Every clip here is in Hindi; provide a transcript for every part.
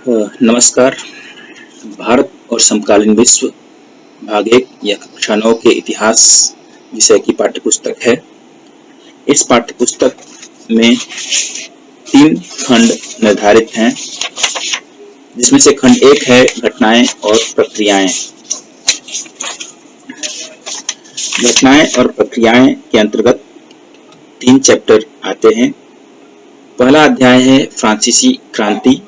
नमस्कार। भारत और समकालीन विश्व भाग 1 या कक्षा 9 के इतिहास विषय की पाठ्यपुस्तक है। इस पाठ्यपुस्तक में 3 खंड निर्धारित हैं, जिसमें से खंड 1 है घटनाएं और प्रक्रियाएं। घटनाएं और प्रक्रियाएं के अंतर्गत 3 चैप्टर आते हैं। पहला अध्याय है फ्रांसीसी क्रांति,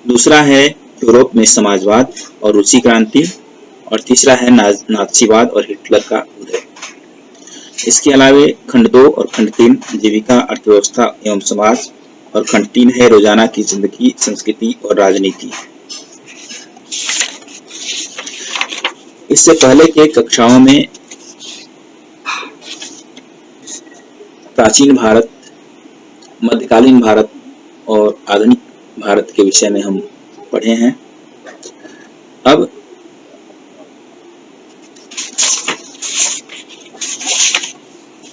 दूसरा है यूरोप में समाजवाद और रूसी क्रांति, और तीसरा है नाज़ीवाद और हिटलर का उदय। इसके अलावे खंड 2 और खंड 3 जीविका, अर्थव्यवस्था एवं समाज, और खंड 3 है रोजाना की जिंदगी, संस्कृति और राजनीति। इससे पहले के कक्षाओं में प्राचीन भारत, मध्यकालीन भारत और आधुनिक भारत के विषय में हम पढ़े हैं। अब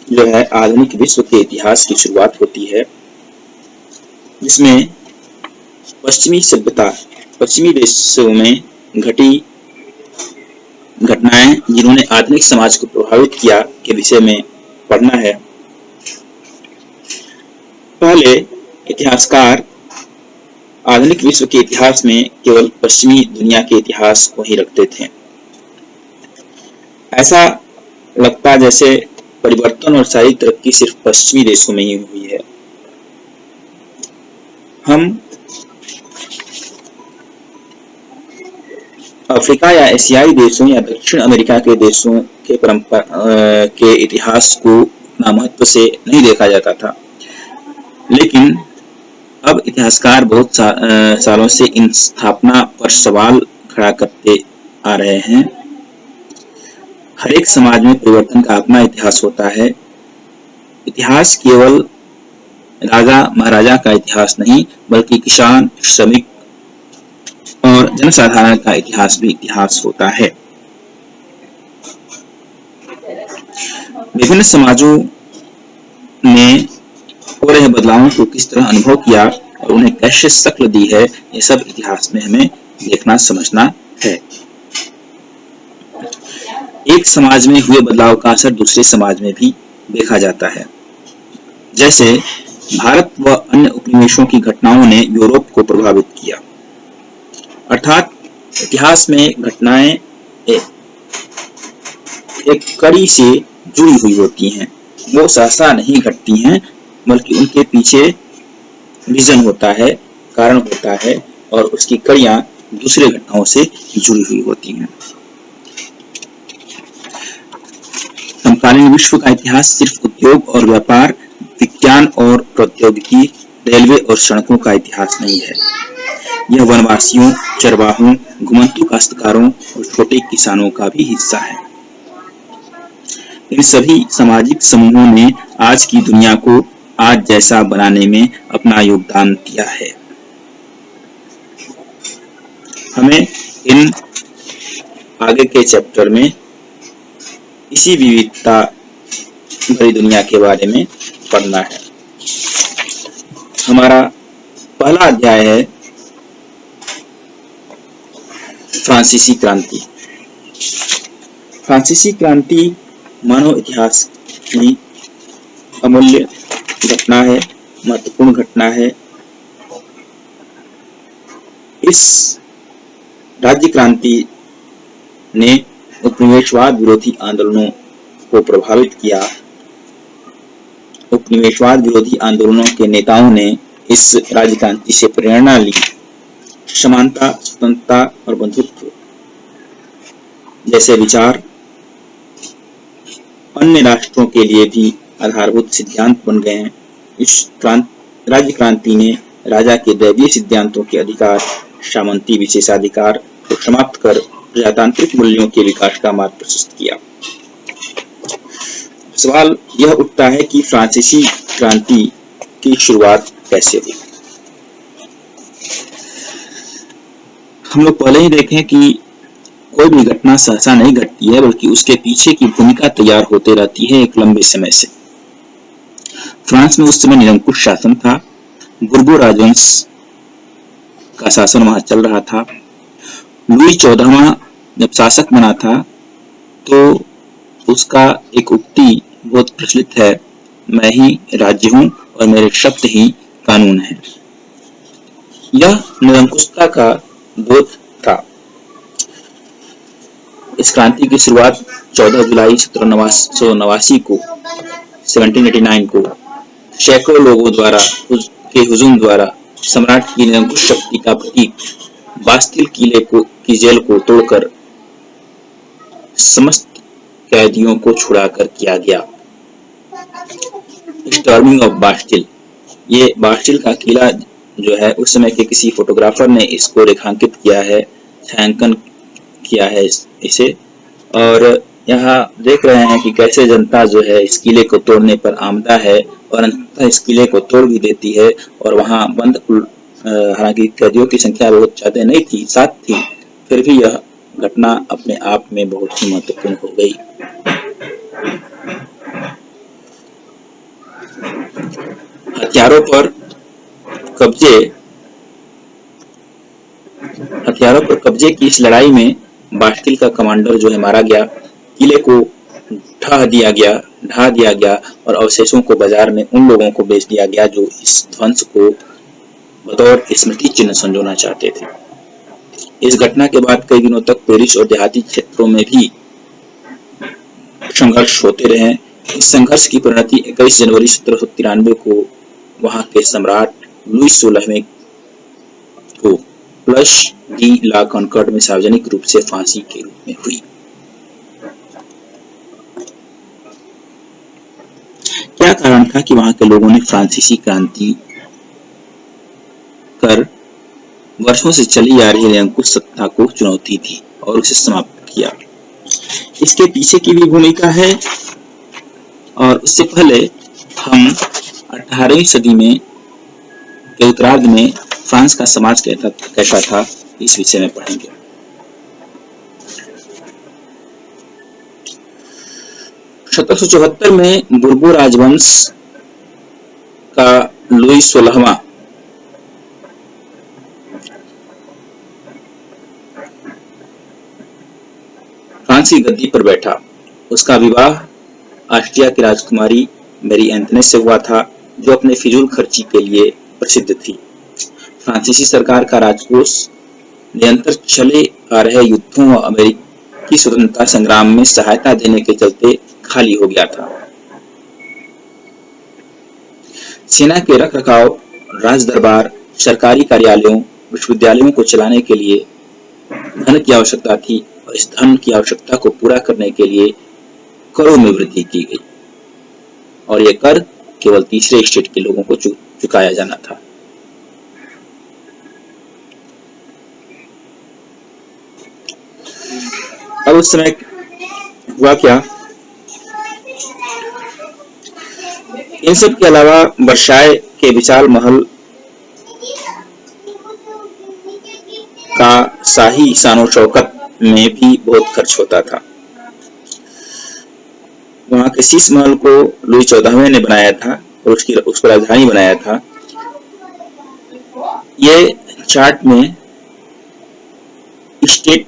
जो है आधुनिक विश्व के इतिहास की शुरुआत होती है, जिसमें पश्चिमी सभ्यता, पश्चिमी देशों में घटी घटनाएं जिन्होंने आधुनिक समाज को प्रभावित किया के विषय में पढ़ना है। पहले इतिहासकार आधुनिक विश्व के इतिहास में केवल पश्चिमी दुनिया के इतिहास को ही रखते थे। ऐसा लगता जैसे परिवर्तन और शारीरिक तरक्की सिर्फ पश्चिमी देशों में ही हुई है। हम अफ्रीका या एशियाई देशों या दक्षिण अमेरिका के देशों के इतिहास को उतना महत्व से नहीं देखा जाता था, लेकिन अब इतिहासकार बहुत सालों से इन स्थापना पर सवाल खड़ा करते आ रहे हैं। हर एक समाज में परिवर्तन का अपना इतिहास होता है। इतिहास केवल राजा महाराजा का इतिहास नहीं, बल्कि किसान, श्रमिक और जनसाधारण का इतिहास भी इतिहास होता है। विभिन्न समाजों ने हो रहे बदलावों को किस तरह अनुभव किया और उन्हें कैसे शक्ल दी है, ये सब इतिहास में हमें देखना समझना है। एक समाज में हुए बदलाव का असर दूसरे समाज में भी देखा जाता है। जैसे भारत व अन्य उपनिवेशों की घटनाओं ने यूरोप को प्रभावित किया। अर्थात इतिहास में घटनाएं एक कड़ी से जुड़ी हुई होती हैं। वो सहसा नहीं घटती हैं, बल्कि उनके पीछे रीजन होता है, कारण होता है, और उसकी कड़ियां दूसरे घटनाओं से जुड़ी हुई होती हैं। समकालीन विश्व का इतिहास सिर्फ उद्योग और व्यापार, विज्ञान और प्रौद्योगिकी, रेलवे और सड़कों का इतिहास नहीं है। यह वनवासियों, चरवाहों, घुमंतू काश्तकारों और छोटे किसानों का भी हिस्सा है। इन सभी सामाजिक समूहों ने आज की दुनिया को आज जैसा बनाने में अपना योगदान दिया है। हमें इन आगे के चैप्टर में इसी विविधता भरी दुनिया के बारे में पढ़ना है। हमारा पहला अध्याय है फ्रांसीसी क्रांति। फ्रांसीसी क्रांति मानव इतिहास की अमूल्य घटना है, महत्वपूर्ण घटना है। इस राज्य क्रांति ने उपनिवेशवाद विरोधी आंदोलनों को प्रभावित किया। उपनिवेशवाद विरोधी आंदोलनों के नेताओं ने इस राज्य क्रांति से प्रेरणा ली। समानता, स्वतंत्रता और बंधुत्व जैसे विचार अन्य राष्ट्रों के लिए भी आधारभूत सिद्धांत बन गए हैं। इस राज्य क्रांति ने राजा के दैवीय सिद्धांतों के अधिकार, सामंती विशेषाधिकार को समाप्त कर प्रजातांत्रिक मूल्यों के विकास का मार्ग प्रशस्त किया। सवाल यह उठता है कि फ्रांसीसी क्रांति की शुरुआत कैसे हुई। हम लोग पहले ही देखें कि कोई भी घटना सहसा नहीं घटती है, बल्कि उसके पीछे की भूमिका तैयार होते रहती है एक लंबे समय से। फ्रांस में उस समय निरंकुश शासन था। बुर्बो राजवंश का शासन वहां चल रहा था। लुई 14वां जब शासक बना था तो उसका एक उक्ति बहुत प्रचलित है, मैं ही राज्य हूं और मेरे शब्द ही कानून है। यह निरंकुशता का बोध था। इस क्रांति की शुरुआत 14 जुलाई 1789 को 1789 को सैकड़ों लोगों द्वारा के हुजूम द्वारा सम्राट की निरंकुश शक्ति का प्रतीक बास्तिल किले की जेल को तोड़कर समस्त कैदियों को छुड़ाकर किया गया। स्टॉर्मिंग ऑफ बास्टिल, ये बास्टिल का किला जो है उस समय के किसी फोटोग्राफर ने इसको रेखांकित किया है, छायांकन किया है इसे, और यहाँ देख रहे हैं कि कैसे जनता जो है इस किले को तोड़ने पर आमदा है और अंततः इस किले को तोड़ भी देती है। और वहाँ बंद, हालांकि कैदियों की संख्या बहुत ज्यादा नहीं थी, 7 थी, फिर भी यह घटना अपने आप में बहुत ही महत्वपूर्ण हो गई। हथियारों पर कब्जे की इस लड़ाई में बास्टिल का कमांडर जो है मारा गया, किले को ढा दिया गया और अवशेषों को बाजार में उन लोगों को बेच दिया गया जो इस ध्वंस को बतौर स्मृति चिन्ह संजोना चाहते थे। इस घटना के बाद कई दिनों तक पेरिस और देहाती क्षेत्रों में भी संघर्ष होते रहे। इस संघर्ष की परिणति 21 जनवरी 1793 को वहां के सम्राट लुई 16वें को प्लस डी ला कॉन्कॉर्ड में सार्वजनिक रूप से फांसी के रूप में हुई। क्या कारण था कि वहां के लोगों ने फ्रांसीसी क्रांति कर वर्षों से चली आ रही निरंकुश सत्ता को चुनौती दी और उसे समाप्त किया? इसके पीछे की भी भूमिका है, और उससे पहले हम 18वीं सदी में के उत्तरार्ध में फ्रांस का समाज कैसा था इस विषय में पढ़ेंगे। 1774 में बुर्बो राजवंश का लुई 16वां फ्रांस की गद्दी पर बैठा। उसका विवाह ऑस्ट्रिया की राजकुमारी मैरी एंथोनेट से हुआ था, जो अपने फिजूल खर्ची के लिए प्रसिद्ध थी। फ्रांसीसी सरकार का राजकोष निरंतर चले आ रहे युद्धों और अमेरिकी स्वतंत्रता संग्राम में सहायता देने के चलते खाली हो गया था। सेना के रखरखाव, राज दरबार, सरकारी कार्यालयों, विश्वविद्यालयों को चलाने के लिए धन की आवश्यकता थी, और इस धन की आवश्यकता को पूरा करने के लिए करों में वृद्धि की गई, और यह कर केवल तीसरे स्टेट के लोगों को चुकाया जाना था। अब उस समय हुआ क्या? इन सब के अलावा वर्साय के विशाल महल का शाही शानो शौकत में भी बहुत खर्च होता था। वहां के शीश महल को लुई 14वें ने बनाया था और उसको राजधानी बनाया था। ये चार्ट में स्टेट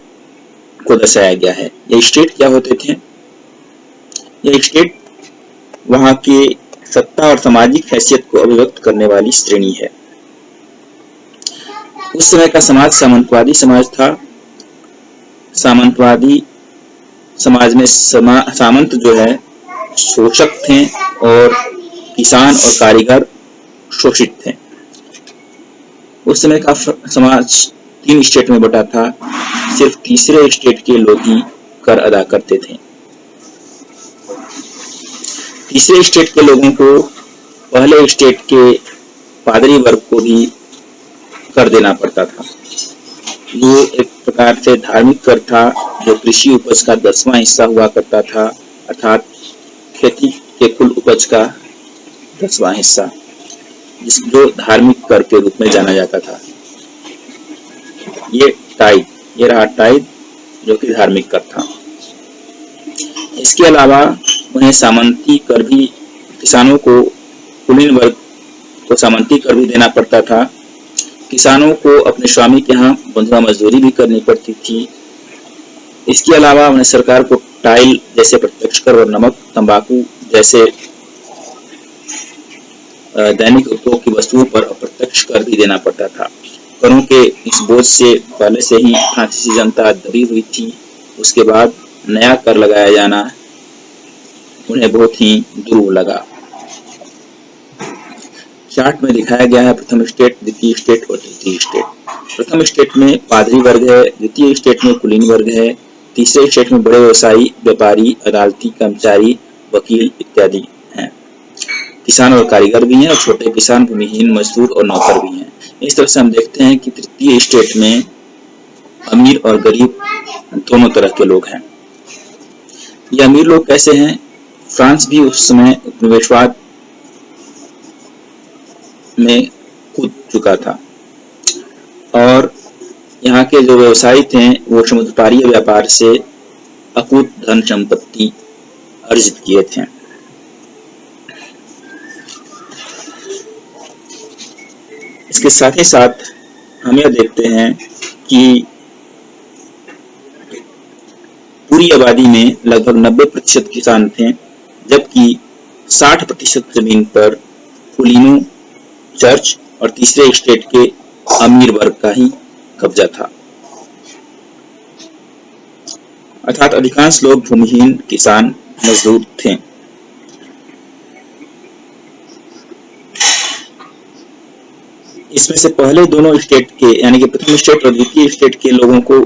को दर्शाया गया है। ये स्टेट क्या होते थे? ये स्टेट वहां के सत्ता और सामाजिक हैसियत को अभिव्यक्त करने वाली श्रेणी है। उस समय का समाज सामंतवादी समाज था। सामंतवादी समाज में सामंत जो है शोषक थे और किसान और कारीगर शोषित थे। उस समय का समाज 3 स्टेट में बटा था। सिर्फ तीसरे स्टेट के लोग ही कर अदा करते थे। तीसरे स्टेट के लोगों को पहले स्टेट के पादरी वर्ग को भी कर देना पड़ता था। ये एक प्रकार से धार्मिक कर था, जो कृषि उपज का 10वां हिस्सा हुआ करता था, अर्थात खेती के कुल उपज का 10वां हिस्सा, जो धार्मिक कर के रूप में जाना जाता था। ये रहा टाइड, जो कि धार्मिक कर था। इसके अलावा उन्हें सामंती कर भी, किसानों को कुलीन वर्ग को सामंती कर भी देना पड़ता था। किसानों को अपने स्वामी के यहाँ बंधुआ मजदूरी भी करनी पड़ती थी। इसके अलावा उन्हें सरकार को टाइल जैसे प्रत्यक्ष कर और नमक, तंबाकू जैसे दैनिक उपयोग की वस्तुओं पर अप्रत्यक्ष कर भी देना पड़ता था। करों के इस बोझ से पहले से ही फ्रांसीसी जनता दबी हुई थी। उसके बाद नया कर लगाया जाना उन्हें बहुत ही दुर्लभ लगा। चार्ट में दिखाया गया है प्रथम स्टेट, द्वितीय स्टेट और तृतीय स्टेट। प्रथम स्टेट में पादरी वर्ग है, द्वितीय स्टेट में कुलीन वर्ग है, तीसरे स्टेट में बड़े व्यवसायी, व्यापारी, अदालती कर्मचारी, वकील इत्यादि हैं। किसान और कारीगर भी हैं और छोटे किसान, भूमिहीन, मजदूर और नौकर भी हैं। इस तरह से हम देखते हैं कि तृतीय स्टेट में अमीर और गरीब दोनों तरह के लोग हैं। ये अमीर लोग कैसे हैं? फ्रांस भी उस समय उपनिवेशवाद में कूद चुका था और यहाँ के जो व्यवसायी थे वो समुद्रपारीय व्यापार से अकूत धन संपत्ति अर्जित किए थे। इसके साथ ही साथ हम यह देखते हैं कि पूरी आबादी में लगभग 90% किसान थे, जबकि 60% जमीन पर कुलीनों, चर्च और तीसरे स्टेट के अमीर वर्ग का ही कब्जा था। अर्थात अधिकांश लोग भूमिहीन किसान मजदूर थे। इसमें से पहले दोनों स्टेट के यानी कि प्रथम स्टेट और द्वितीय स्टेट के लोगों को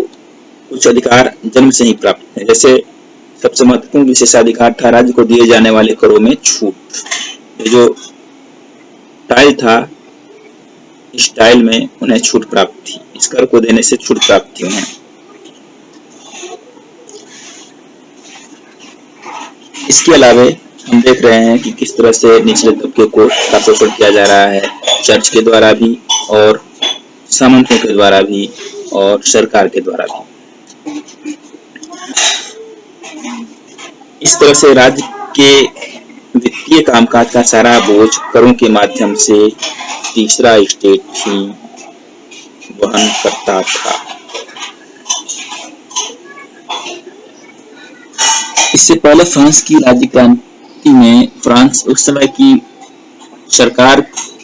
कुछ अधिकार जन्म से ही प्राप्त है। जैसे सबसे महत्वपूर्ण विशेषाधिकार था राज्य को दिए जाने वाले करों में छूट। ये जो टाइल था, इस टाइल में उन्हें छूट प्राप्त थी, इस कर को देने से छूट प्राप्त थी उन्हें। इसके अलावे हम देख रहे हैं कि किस तरह से निचले तबके को शोषण किया जा रहा है, चर्च के द्वारा भी और सामंतों के द्वारा भी और सरकार के द्वारा भी। इस तरह से राज्य के वित्तीय कामकाज का सारा बोझ करों के माध्यम से तीसरा स्टेट ही वहन करता था। इससे पहले फ्रांस की राज्य क्रांति में फ्रांस उस समय की सरकार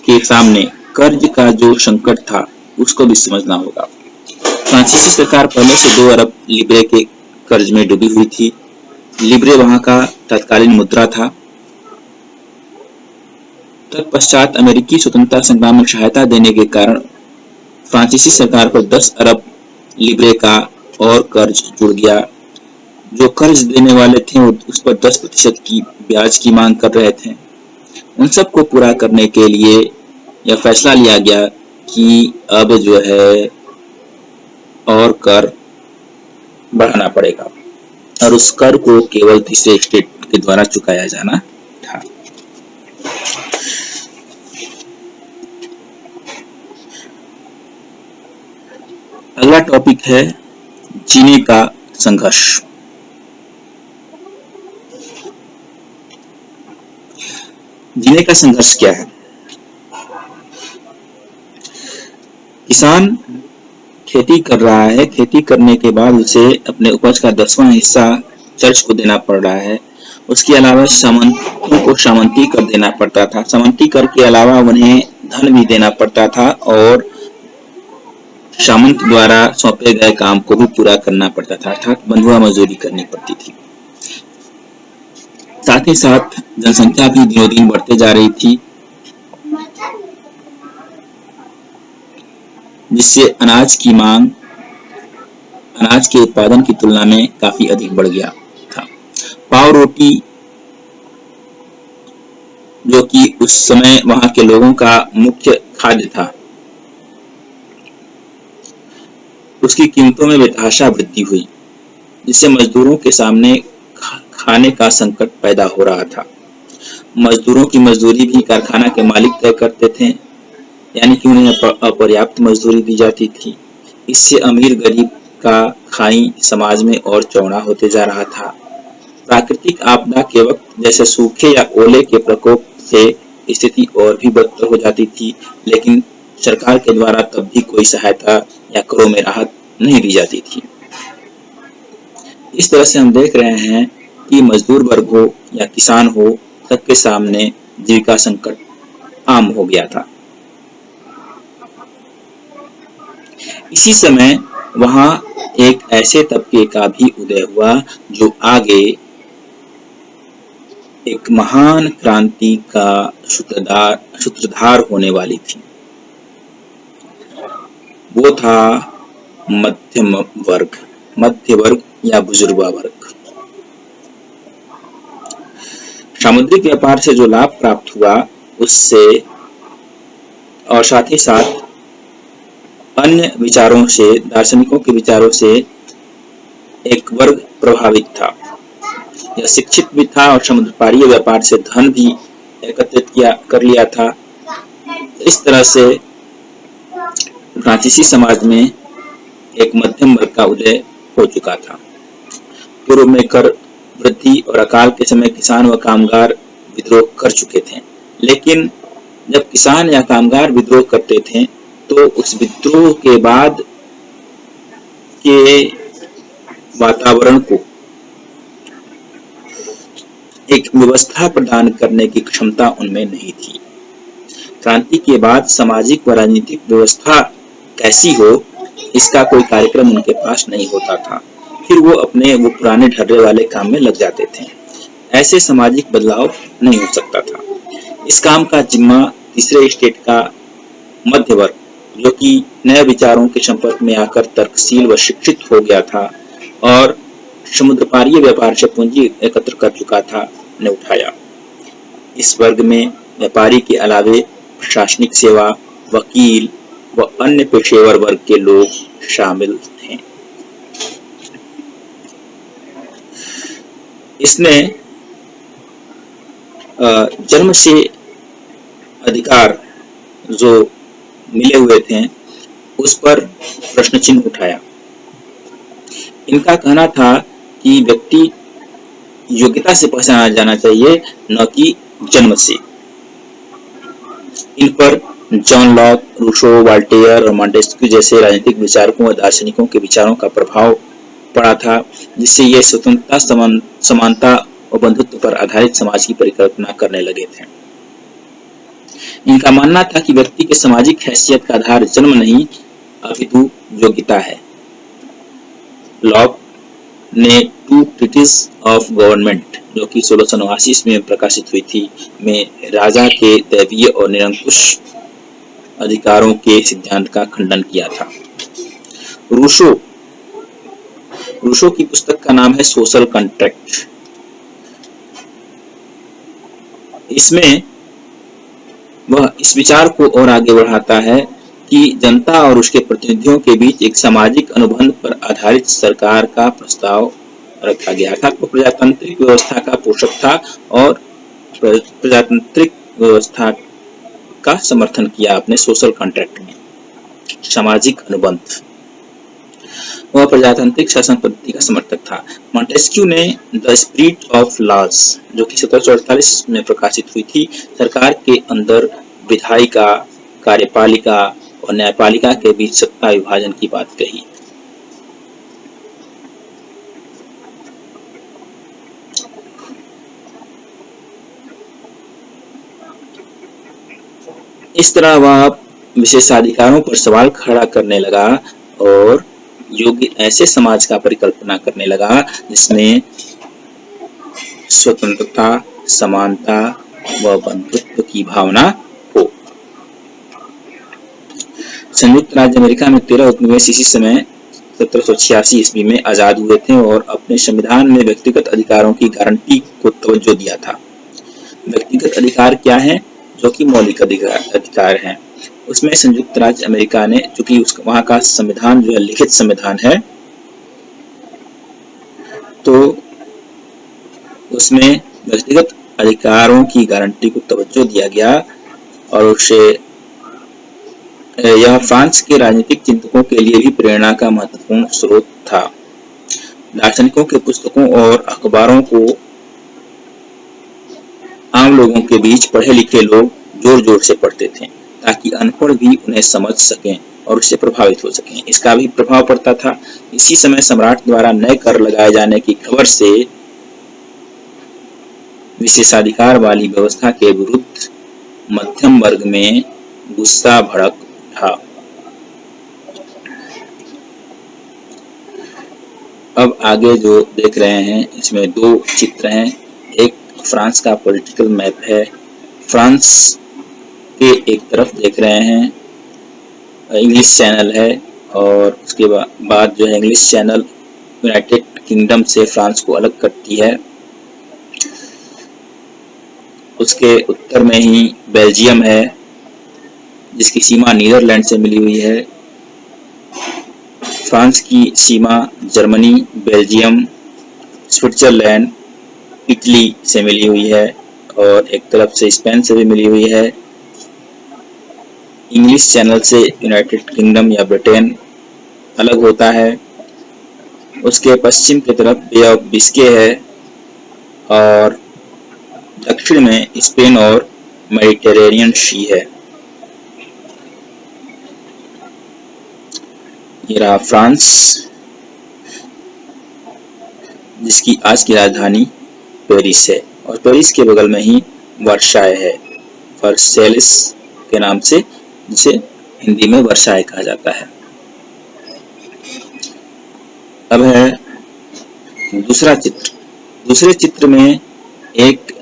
के सामने कर्ज का जो संकट था उसको भी समझना होगा। फ्रांसीसी सरकार पहले से 2 अरब लिब्रे के कर्ज में डूबी हुई थी। लिब्रे वहां का तत्कालीन मुद्रा था। तत्पश्चात अमेरिकी स्वतंत्रता संग्राम में सहायता देने के कारण फ्रांसीसी सरकार पर 10 अरब लिब्रे का और कर्ज जुड़ गया। जो कर्ज देने वाले थे उस पर 10% की ब्याज की मांग कर रहे थे। उन सबको पूरा करने के लिए यह फैसला लिया गया कि अब जो है और कर बढ़ाना पड़ेगा और उस कर को केवल तीसरे स्टेट के द्वारा चुकाया जाना था। अगला टॉपिक है जीने का संघर्ष। जीने का संघर्ष क्या है? किसान खेती कर रहा है, खेती करने के बाद उसे अपने उपज का 10वां हिस्सा चर्च को देना पड़ रहा है। उसके अलावा सामंतों को सामंती कर देना पड़ता था। सामंती कर के अलावा उन्हें धन भी देना पड़ता था और सामंत द्वारा सौंपे गए काम को भी पूरा करना पड़ता था, अर्थात बंधुआ मजदूरी करनी पड़ती थी। साथ ही साथ जनसंख्या भी दिनों दिन बढ़ते जा रही थी, जिससे अनाज की मांग अनाज के उत्पादन की तुलना में काफी अधिक बढ़ गया था। पाव रोटी जो कि उस समय वहां के लोगों का मुख्य खाद्य था, उसकी कीमतों में बेतहाशा वृद्धि हुई, जिससे मजदूरों के सामने खाने का संकट पैदा हो रहा था। मजदूरों की मजदूरी भी कारखाना के मालिक तय करते थे, यानी कि उन्हें अपर्याप्त मजदूरी दी जाती थी। इससे अमीर गरीब का खाई समाज में और चौड़ा होते जा रहा था। प्राकृतिक आपदा के वक्त जैसे सूखे या ओले के प्रकोप से स्थिति और भी बदतर हो जाती थी, लेकिन सरकार के द्वारा तब भी कोई सहायता या करों में राहत नहीं दी जाती थी। इस तरह से हम देख रहे हैं कि मजदूर वर्ग हो या किसान हो, सबके सामने जीविका संकट आम हो गया था। इसी समय वहां एक ऐसे तबके का भी उदय हुआ जो आगे एक महान क्रांति का सूत्रधार होने वाली थी। वो था मध्य वर्ग या बुजुर्गा वर्ग। सामुद्रिक व्यापार से जो लाभ प्राप्त हुआ उससे और साथ ही साथ अन्य विचारों से, दार्शनिकों के विचारों से एक वर्ग प्रभावित था। यह शिक्षित भी था और समुद्र पारीय व्यापार से धन भी एकत्रित कर लिया था। इस तरह से फ्रांसीसी समाज में एक मध्यम वर्ग का उदय हो चुका था। पूर्व में कर वृद्धि और अकाल के समय किसान व कामगार विद्रोह कर चुके थे, लेकिन जब किसान या कामगार विद्रोह करते थे तो उस विद्रोह के बाद के वातावरण को एक व्यवस्था प्रदान करने की क्षमता उनमें नहीं थी। क्रांति के बाद सामाजिक व राजनीतिक व्यवस्था कैसी हो, इसका कोई कार्यक्रम उनके पास नहीं होता था। फिर वो अपने पुराने ढर्रे वाले काम में लग जाते थे। ऐसे सामाजिक बदलाव नहीं हो सकता था। इस काम का जिम्मा तीसरे स्टेट का मध्य वर्ग, जो कि नए विचारों के संपर्क में आकर तर्कशील व शिक्षित हो गया था और समुद्र पारीय व्यापार से पूंजी एकत्र कर चुका था, ने उठाया। इस वर्ग में व्यापारी के अलावे प्रशासनिक सेवा, वकील व अन्य पेशेवर वर्ग के लोग शामिल थे। इसमें जन्म से अधिकार जो मिले हुए थे उस पर प्रश्न चिन्ह उठाया। इनका कहना था कि व्यक्ति योग्यता से पहचाना जाना चाहिए, न कि जन्म से। इन पर जॉन लॉक, रूसो, वॉल्टेयर और मॉन्टेस्क्यू जैसे राजनीतिक विचारकों और दार्शनिकों के विचारों का प्रभाव पड़ा था, जिससे ये स्वतंत्रता, समानता और बंधुत्व पर आधारित समाज की परिकल्पना करने लगे थे। इनका मानना था कि व्यक्ति के सामाजिक हैसियत का आधार जन्म नहीं अपितु योग्यता है। लॉक ने टू ट्रीटिस ऑफ गवर्नमेंट, जो कि 1689 में प्रकाशित हुई थी, में राजा के दैवीय और निरंकुश अधिकारों के सिद्धांत का खंडन किया था। रूसो की पुस्तक का नाम है सोशल कॉन्ट्रैक्ट। इसमें वह इस विचार को और आगे बढ़ाता है कि जनता और उसके प्रतिनिधियों के बीच एक सामाजिक अनुबंध पर आधारित सरकार का प्रस्ताव रखा गया था। तो प्रजातांत्रिक व्यवस्था का पोषक था और प्रजातांत्रिक व्यवस्था का समर्थन किया अपने सोशल कॉन्ट्रैक्ट में। सामाजिक अनुबंध, वह प्रजातांत्रिक शासन पद्धति का समर्थक था। मॉन्टेस्क्यू ने द स्पिरिट ऑफ लॉज, जो कि 1748 में प्रकाशित हुई थी, सरकार के अंदर विधायिका, कार्यपालिका और न्यायपालिका के बीच सत्ता विभाजन की बात कही। इस तरह वह विशेषाधिकारों पर सवाल खड़ा करने लगा और योग्य ऐसे समाज का परिकल्पना करने लगा जिसमें स्वतंत्रता, समानता व बंधुत्व की भावना हो। संयुक्त राज्य अमेरिका में 13 उपनिवेश इसी समय 1786 ईस्वी में आजाद हुए थे और अपने संविधान में व्यक्तिगत अधिकारों की गारंटी को तवज्जो दिया था। व्यक्तिगत अधिकार क्या है? जो कि मौलिक अधिकार हैं। उसमें संयुक्त राज्य अमेरिका ने, चूंकि वहां का संविधान जो है लिखित संविधान है, तो उसमें व्यक्तिगत अधिकारों की गारंटी को तवज्जो दिया गया और उसे यह फ्रांस के राजनीतिक चिंतकों के लिए भी प्रेरणा का महत्वपूर्ण स्रोत था। दार्शनिकों के पुस्तकों और अखबारों को आम लोगों के बीच पढ़े लिखे लोग जोर जोर से पढ़ते थे। ताकि अनपढ़ भी उन्हें समझ सकें और उससे प्रभावित हो सकें। इसका भी प्रभाव पड़ता था। इसी समय सम्राट द्वारा नए कर लगाए जाने की खबर से विशेषाधिकार वाली व्यवस्था के विरुद्ध मध्यम वर्ग में गुस्सा भड़क उठा। अब आगे जो देख रहे हैं इसमें दो चित्र हैं। एक फ्रांस का पॉलिटिकल मैप है। फ्रांस के एक तरफ देख रहे हैं इंग्लिश चैनल है और उसके बाद जो है इंग्लिश चैनल यूनाइटेड किंगडम से फ्रांस को अलग करती है। उसके उत्तर में ही बेल्जियम है जिसकी सीमा नीदरलैंड से मिली हुई है। फ्रांस की सीमा जर्मनी, बेल्जियम, स्विट्जरलैंड, इटली से मिली हुई है और एक तरफ से स्पेन से भी मिली हुई है। इंग्लिश चैनल से यूनाइटेड किंगडम या ब्रिटेन अलग होता है। उसके पश्चिम की तरफ बे ऑफ बिस्के है और दक्षिण में स्पेन और मेडिटेरेनियन सी है। ये रहा फ्रांस जिसकी आज की राजधानी पेरिस है और पेरिस के बगल में ही वर्साय है, वर्सेलिस के नाम से, जिसे हिंदी में वर्साय कहा जाता है। अब है दूसरा चित्र। दूसरे चित्र में एक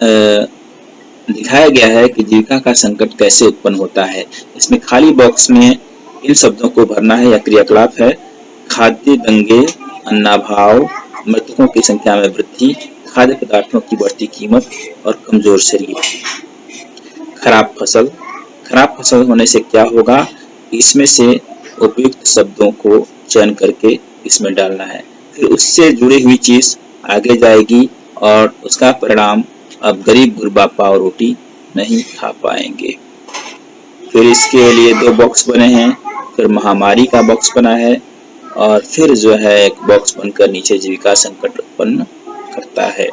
दिखाया गया है कि जीविका का संकट कैसे उत्पन्न होता है। इसमें खाली बॉक्स में इन शब्दों को भरना है या क्रियाकलाप है। खाद्य दंगे, अन्नाभाव, मृतकों की संख्या में वृद्धि, खाद्य पदार्थों की बढ़ती कीमत और कमजोर शरीर। खराब फसल। खराब फसल होने से क्या होगा, इसमें से उपयुक्त शब्दों को चयन करके इसमें डालना है। फिर उससे जुड़ी हुई चीज आगे जाएगी और उसका परिणाम अब गरीब गुरबा पाव रोटी नहीं खा पाएंगे। फिर इसके लिए दो बॉक्स बने हैं। फिर महामारी का बॉक्स बना है और फिर जो है एक बॉक्स बनकर नीचे जीविका संकट उत्पन्न करता है।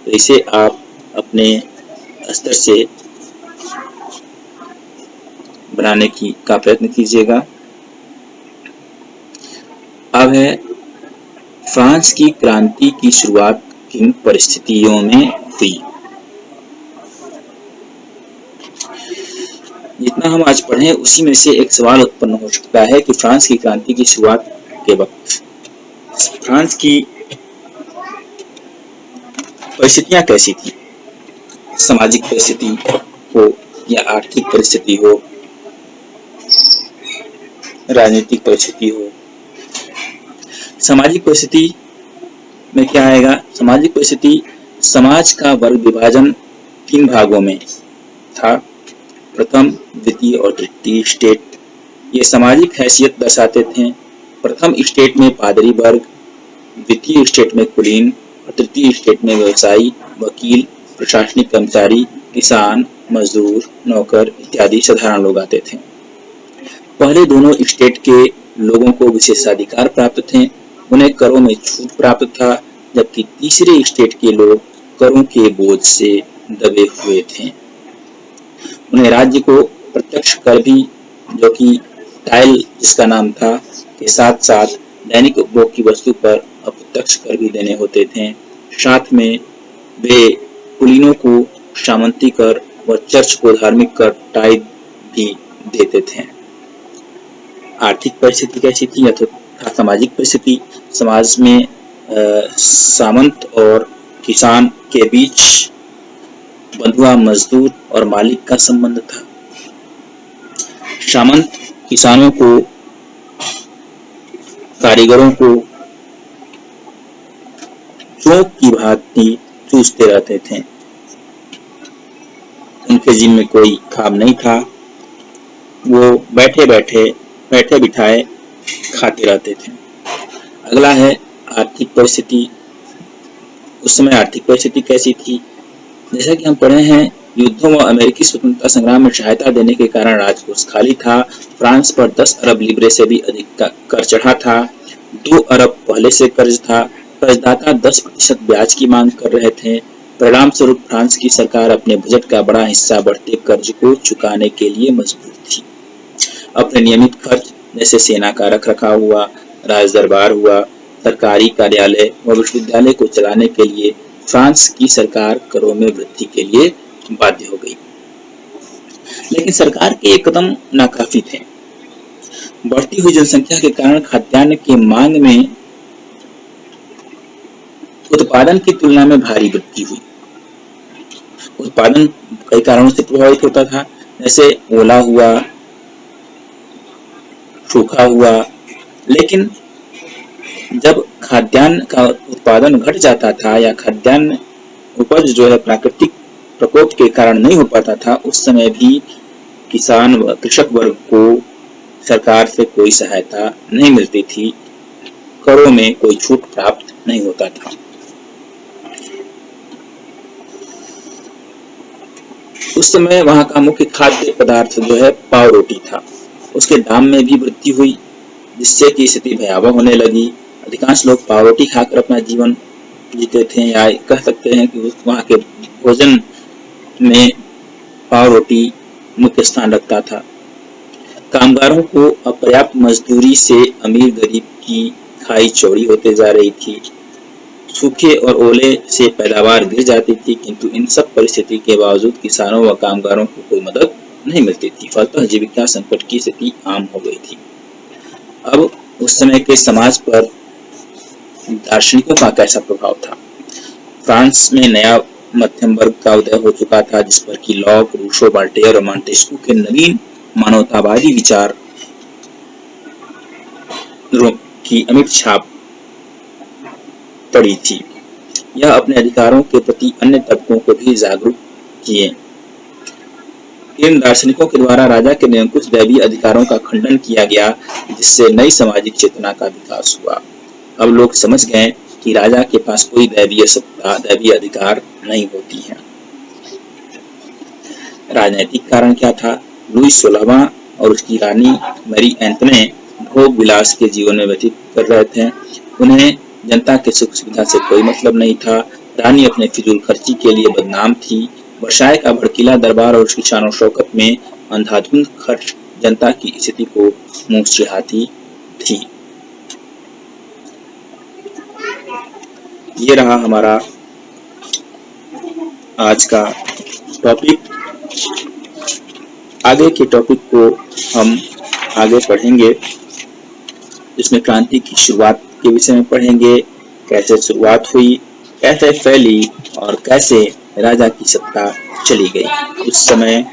तो इसे आप अपने स्तर से बनाने का प्रयत्न कीजिएगा। अब है फ्रांस की क्रांति की शुरुआत किन परिस्थितियों में हुई। जितना हम आज पढ़े उसी में से एक सवाल उत्पन्न हो सकता है कि फ्रांस की क्रांति की शुरुआत के वक्त फ्रांस की परिस्थितियां कैसी थी। सामाजिक परिस्थिति हो या आर्थिक परिस्थिति हो, राजनीतिक परिस्थिति हो। सामाजिक परिस्थिति में क्या आएगा। सामाजिक परिस्थिति समाज का वर्ग विभाजन तीन भागों में था, प्रथम, द्वितीय और तृतीय स्टेट। ये सामाजिक हैसियत दर्शाते थे। प्रथम स्टेट में पादरी वर्ग, द्वितीय स्टेट में कुलीन और तृतीय स्टेट में व्यवसायी, वकील, प्रशासनिक कर्मचारी, किसान, मजदूर, नौकर इत्यादि साधारण लोग आते थे। पहले दोनों स्टेट के लोगों को विशेषाधिकार प्राप्त थे, उन्हें करों में छूट प्राप्त था, जबकि तीसरे स्टेट के लोग करों के बोझ से दबे हुए थे। उन्हें राज्य को प्रत्यक्ष कर भी, जो कि टाइल जिसका नाम था, के साथ साथ दैनिक उपभोग की वस्तु पर अप्रत्यक्ष कर भी देने होते थे। साथ में वे कुलीनों को सामंती कर व चर्च को धार्मिक कर टाइल भी देते थे। आर्थिक परिस्थिति कैसी थी अथवा सामाजिक परिस्थिति। समाज में सामंत और किसान के बीच बंधुआ मजदूर और मालिक का संबंध था। सामंत किसानों को, कारीगरों को चोंक की भांति चूसते रहते थे। उनके जिम्मे कोई काम नहीं था, वो बैठे बिठाए खाते रहते थे। अगला है आर्थिक परिस्थिति। उस समय आर्थिक परिस्थिति कैसी थी। जैसा कि हम पढ़े हैं, युद्धों व अमेरिकी स्वतंत्रता संग्राम में सहायता देने के कारण राजकोष खाली था। फ्रांस पर 10 अरब लिब्रे से भी अधिक का कर चढ़ा था। 2 अरब पहले से कर्ज था। कर्जदाता 10% ब्याज की मांग कर रहे थे। परिणाम स्वरूप फ्रांस की सरकार अपने बजट का बड़ा हिस्सा बढ़ते कर्ज को चुकाने के लिए मजबूर थी। अपने नियमित खर्च जैसे सेना का रखरखाव हुआ, राज दरबार हुआ, सरकारी कार्यालय व विश्वविद्यालय को चलाने के लिए फ्रांस की सरकार करों में वृद्धि के लिए बाध्य हो गई। लेकिन सरकार के ये कदम नाकाफी थे। बढ़ती हुई जनसंख्या के कारण खाद्यान्न की मांग में उत्पादन की तुलना में भारी वृद्धि हुई। उत्पादन कई कारणों से प्रभावित होता था, जैसे ओला हुआ, सूखा हुआ। लेकिन जब खाद्यान्न का उत्पादन घट जाता था या खाद्यान्न उपज जो है प्राकृतिक प्रकोप के कारण नहीं हो पाता था, उस समय भी किसान व कृषक वर्ग को सरकार से कोई सहायता नहीं मिलती थी, करों में कोई छूट प्राप्त नहीं होता था। उस समय वहां का मुख्य खाद्य पदार्थ जो है पाव रोटी था। उसके दाम में भी वृद्धि हुई, जिससे कि स्थिति भयावह होने लगी। अधिकांश लोग पाव रोटी खाकर अपना जीवन जीते थे, या कह सकते हैं कि वहां के भोजन में पाव रोटी मुख्य स्थान रखता था। कामगारों को अपर्याप्त मजदूरी से अमीर गरीब की खाई चौड़ी होते जा रही थी। सूखे और ओले से पैदावार गिर जाती थी, किंतु इन सब परिस्थिति के बावजूद किसानों व कामगारों को कोई मदद नहीं मिलती थी। फलतः जीविका संकट की स्थिति आम हो गई थी। अब उस समय के समाज पर दार्शनिकों का कैसा प्रभाव था? फ्रांस में नया मध्यम वर्ग का उदय हो चुका था, जिस पर कि लॉक, रूसो, वोल्टेयर और मॉन्टेस्क्यू के नवीन मानवतावादी विचार की अमिट छाप पड़ी थी। यह अपने अधिकारों के प्रति अन्य तबकों को भी जागरूक किए। इन दार्शनिकों के द्वारा राजा के निरंकुश दैवीय अधिकारों का खंडन किया गया, जिससे नई सामाजिक चेतना का विकास हुआ। अब लोग समझ गए कि राजा के पास कोई दैवीय सत्ता, दैवीय अधिकार नहीं होती है। राजनीतिक कारण क्या था? लुई 16वां और उसकी रानी मैरी एंटोने भोग विलास के जीवन में व्यतीत कर रहे थे। उन्हें जनता के सुख सुविधा से कोई मतलब नहीं था। रानी अपने फिजूल खर्ची के लिए बदनाम थी। वर्षाय का भड़कीला दरबार और उसकी शान शौकत में अंधाधुंध खर्च जनता की स्थिति को मुंह चिढ़ाती थी। ये रहा हमारा आज का टॉपिक। आगे के टॉपिक को हम आगे पढ़ेंगे, जिसमें क्रांति की शुरुआत के विषय में पढ़ेंगे। कैसे शुरुआत हुई, कैसे फैली और कैसे राजा की सत्ता चली गई। उस समय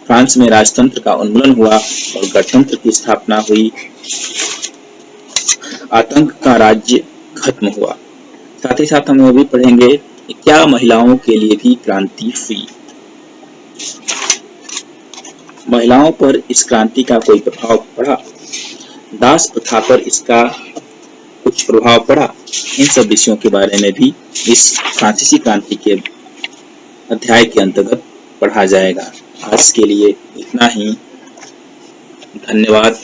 फ्रांस में राजतंत्र का उन्मूलन हुआ और गणतंत्र की स्थापना हुई। आतंक का राज्य खत्म हुआ। साथ ही साथ हम यह भी पढ़ेंगे कि क्या महिलाओं के लिए भी क्रांति हुई। महिलाओं पर इस क्रांति का कोई प्रभाव पड़ा? दास प्रथा पर इसका कुछ प्रभाव पड़ा? इन सब विषयों के बारे में भी इस फ्रांसीसी क्रांति के अध्याय के अंतर्गत पढ़ा जाएगा। आज के लिए इतना ही। धन्यवाद।